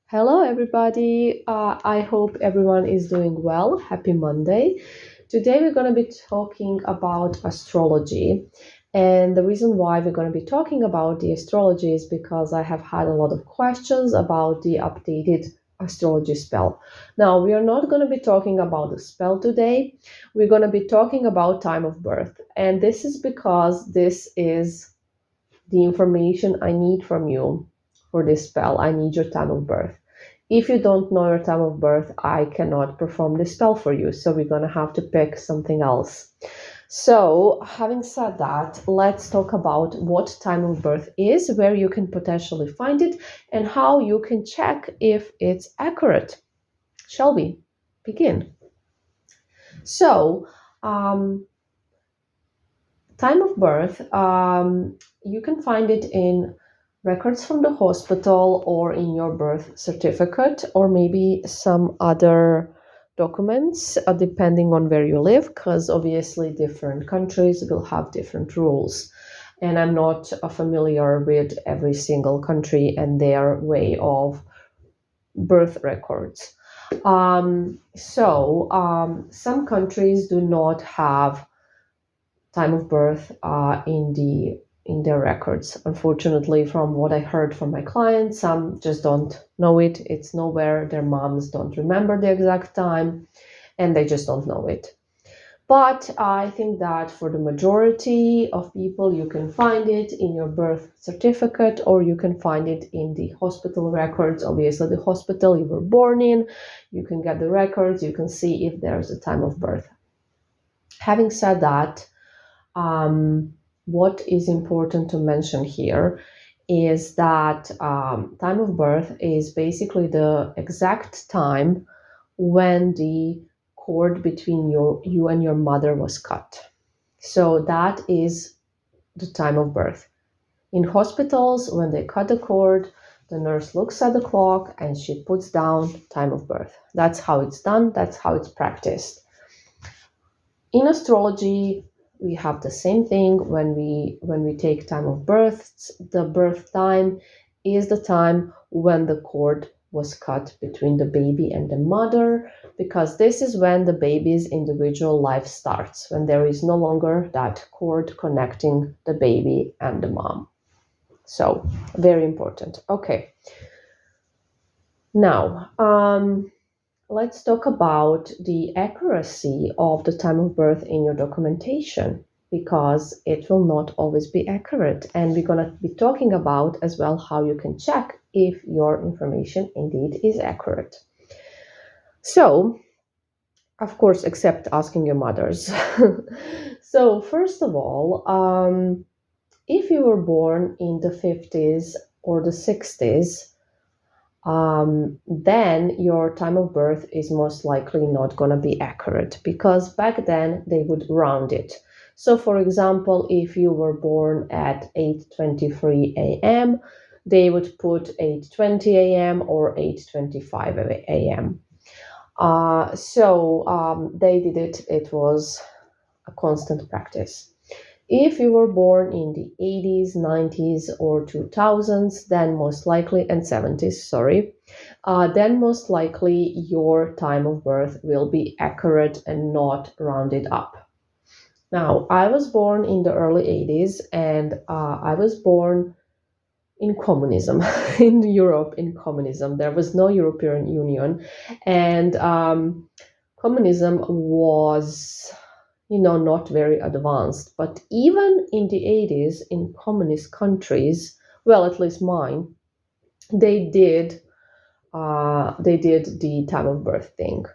Hello, everybody. I hope everyone is doing well. Happy Monday. Today, we're going to be talking about astrology. And the reason why we're going to be talking about the astrology is because I have had a lot of questions about the updated astrology spell. Now, we are not going to be talking about the spell today. We're going to be talking about time of birth. And this is because this is the information I need from you for this spell. I need your time of birth. If you don't know your time of birth, I cannot perform this spell for you. So we're going to have to pick something else. So, having said that, let's talk about what time of birth is, where you can potentially find it, and how you can check if it's accurate. Shall we begin? So, time of birth, you can find it in records from the hospital or in your birth certificate or maybe some other documents, depending on where you live, because obviously different countries will have different rules. And I'm not familiar with every single country and their way of birth records. Some countries do not have time of birth in their records. Unfortunately, from what I heard from my clients, some just don't know it. It's nowhere. Their moms don't remember the exact time, and they just don't know it. But I think that for the majority of people, you can find it in your birth certificate or you can find it in the hospital records. Obviously, the hospital you were born in, you can get the records, you can see if there's a time of birth. Having said that, what is important to mention here is that time of birth is basically the exact time when the cord between you and your mother was cut. So that is the time of birth. In hospitals, when they cut the cord, the nurse looks at the clock and she puts down time of birth. That's how it's done. That's how it's practiced. In astrology, we have the same thing when we take time of birth. The birth time is the time when the cord was cut between the baby and the mother, because this is when the baby's individual life starts, when there is no longer that cord connecting the baby and the mom. So very important. Okay. Now, let's talk about the accuracy of the time of birth in your documentation, because it will not always be accurate. And we're going to be talking about as well how you can check if your information indeed is accurate. So, of course, except asking your mothers. So, first of all, if you were born in the 50s or the 60s, then your time of birth is most likely not going to be accurate, because back then they would round it. So, for example, if you were born at 8:23 a.m., they would put 8:20 a.m. or 8:25 a.m. They did it. It was a constant practice. If you were born in the 80s, 90s, or 2000s, then most likely, and 70s, sorry, then most likely your time of birth will be accurate and not rounded up. Now, I was born in the early 80s and I was born in communism, in Europe, in communism. There was no European Union, and communism was not very advanced. But even in the 80s, in communist countries, well, at least mine, they did the time of birth thing.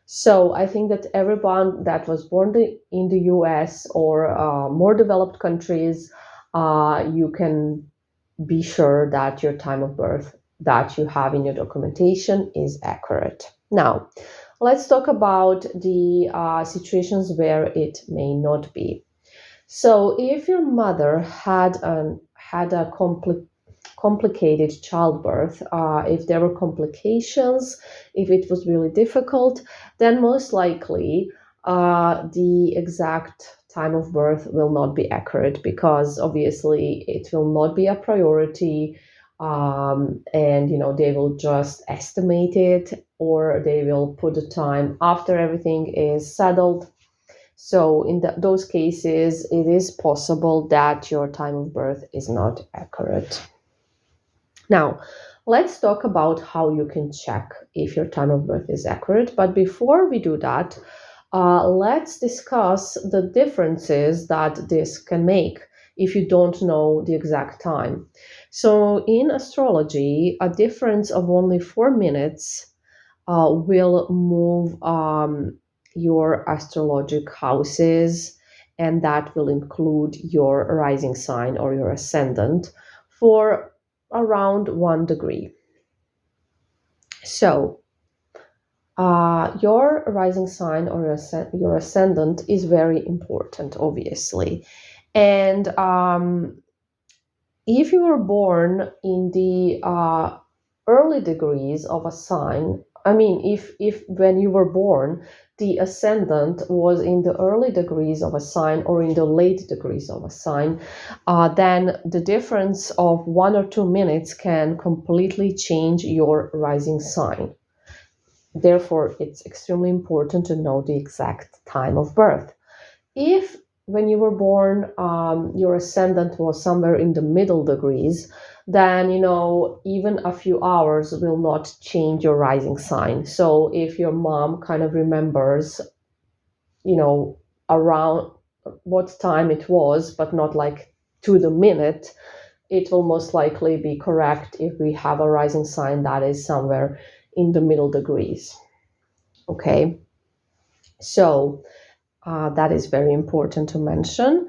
So I think that everyone that was born in the US or more developed countries, you can be sure that your time of birth that you have in your documentation is accurate. Now, let's talk about the situations where it may not be. So, if your mother had a complicated childbirth, if there were complications, if it was really difficult, then most likely the exact time of birth will not be accurate, because obviously it will not be a priority. and they will just estimate it, or they will put the time after everything is settled. So in those cases, it is possible that your time of birth is not accurate. Now, let's talk about how you can check if your time of birth is accurate. But before we do that, let's discuss the differences that this can make if you don't know the exact time. So, in astrology, a difference of only 4 minutes will move your astrologic houses, and that will include your rising sign or your ascendant for around 1 degree. So, your rising sign or your ascendant is very important, obviously. And if you were born in the early degrees of a sign, I mean, if when you were born, the ascendant was in the early degrees of a sign or in the late degrees of a sign, then the difference of 1 or 2 minutes can completely change your rising sign. Therefore, it's extremely important to know the exact time of birth. If when you were born, your ascendant was somewhere in the middle degrees, then even a few hours will not change your rising sign. So if your mom kind of remembers, around what time it was, but not like to the minute, it will most likely be correct if we have a rising sign that is somewhere in the middle degrees. Okay, so that is very important to mention.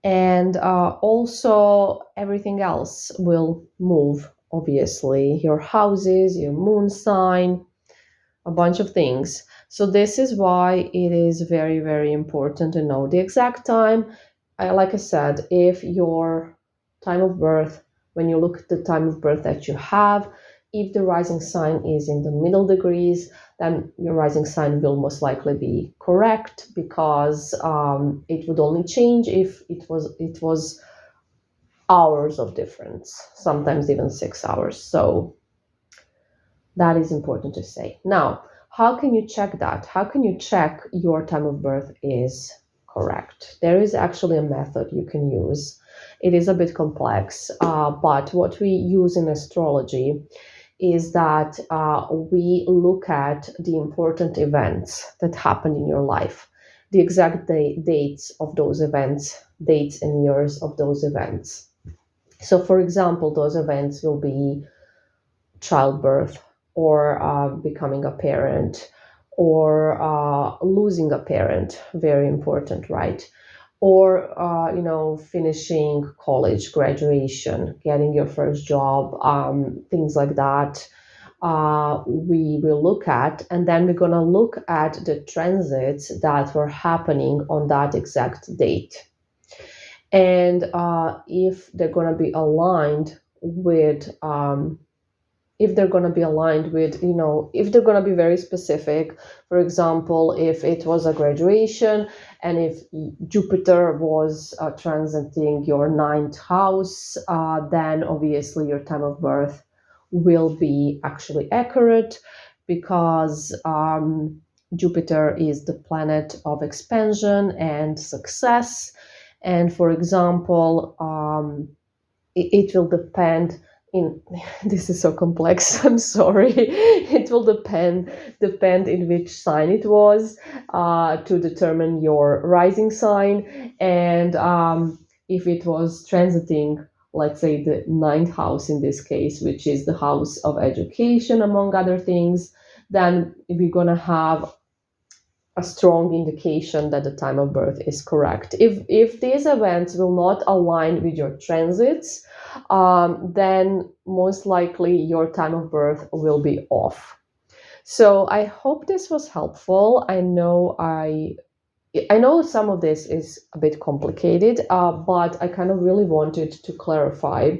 And also, everything else will move, obviously. Your houses, your moon sign, a bunch of things. So, this is why it is very, very important to know the exact time. Like I said, if your time of birth, when you look at the time of birth that you have, if the rising sign is in the middle degrees, then your rising sign will most likely be correct, because it would only change if it was hours of difference, sometimes even 6 hours. So that is important to say. Now, how can you check that? How can you check your time of birth is correct? There is actually a method you can use. It is a bit complex, but what we use in astrology is that we look at the important events that happened in your life, the exact dates of those events, dates and years of those events. So, for example, those events will be childbirth, or becoming a parent, or losing a parent, very important, right? Or finishing college, graduation, getting your first job, things like that. We will look at, and then we're going to look at the transits that were happening on that exact date. And if they're going to be aligned with if they're going to be aligned with, if they're going to be very specific. For example, if it was a graduation and if Jupiter was transiting your ninth house, then obviously your time of birth will be actually accurate, because Jupiter is the planet of expansion and success. And for example, it will depend in this is so complex, I'm sorry. It will depend in which sign it was, to determine your rising sign. And if it was transiting, let's say, the ninth house in this case, which is the house of education among other things, then we're going to have a strong indication that the time of birth is correct. If these events will not align with your transits, then most likely your time of birth will be off. So I hope this was helpful. I know some of this is a bit complicated, but I kind of really wanted to clarify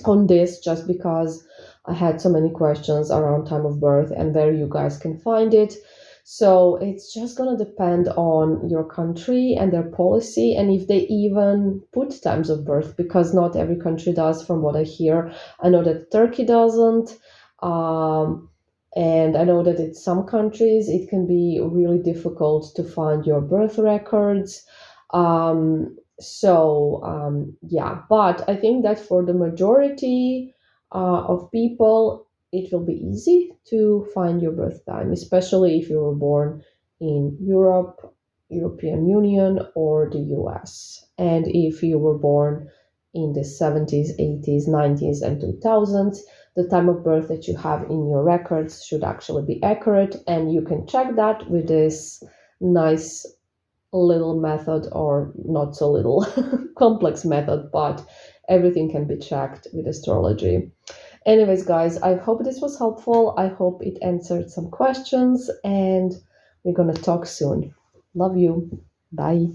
on this, just because I had so many questions around time of birth and where you guys can find it. So it's just going to depend on your country and their policy, and if they even put times of birth, because not every country does, from what I hear. I know that Turkey doesn't. And I know that in some countries it can be really difficult to find your birth records. Yeah, but I think that for the majority of people, it will be easy to find your birth time, especially if you were born in Europe, European Union, or the US. And if you were born in the 70s, 80s, 90s, and 2000s, the time of birth that you have in your records should actually be accurate. And you can check that with this nice little method, or not so little complex method, but everything can be checked with astrology. Anyways, guys, I hope this was helpful. I hope it answered some questions, and we're gonna talk soon. Love you. Bye.